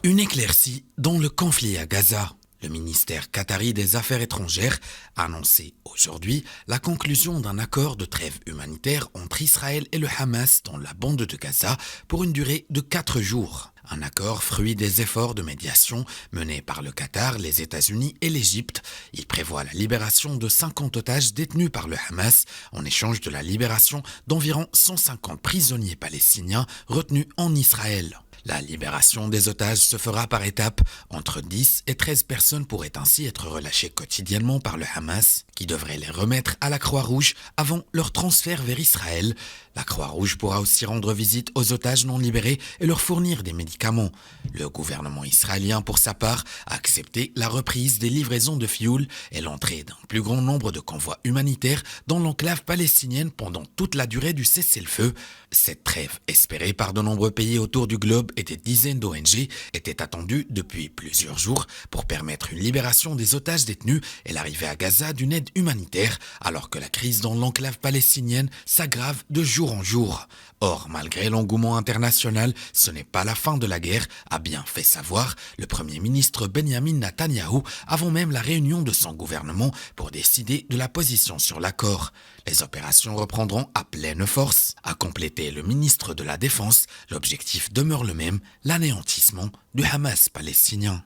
Une éclaircie dans le conflit à Gaza. Le ministère qatari des Affaires étrangères a annoncé aujourd'hui la conclusion d'un accord de trêve humanitaire entre Israël et le Hamas dans la bande de Gaza pour une durée de 4 jours. Un accord fruit des efforts de médiation menés par le Qatar, les États-Unis et l'Égypte. Il prévoit la libération de 50 otages détenus par le Hamas en échange de la libération d'environ 150 prisonniers palestiniens retenus en Israël. La libération des otages se fera par étapes. Entre 10 et 13 personnes pourraient ainsi être relâchées quotidiennement par le Hamas, qui devrait les remettre à la Croix-Rouge avant leur transfert vers Israël. La Croix-Rouge pourra aussi rendre visite aux otages non libérés et leur fournir des médicaments. Le gouvernement israélien, pour sa part, a accepté la reprise des livraisons de fioul et l'entrée d'un plus grand nombre de convois humanitaires dans l'enclave palestinienne pendant toute la durée du cessez-le-feu. Cette trêve, espérée par de nombreux pays autour du globe et des dizaines d'ONG, était attendue depuis plusieurs jours pour permettre une libération des otages détenus et l'arrivée à Gaza d'une aide humanitaire, alors que la crise dans l'enclave palestinienne s'aggrave de jour en jour. Or, malgré l'engouement international, ce n'est pas la fin de la guerre, a bien fait savoir le Premier ministre Benjamin Netanyahou avant même la réunion de son gouvernement pour décider de la position sur l'accord. Les opérations reprendront à pleine force, a complété le ministre de la Défense. L'objectif demeure le même, l'anéantissement du Hamas palestinien.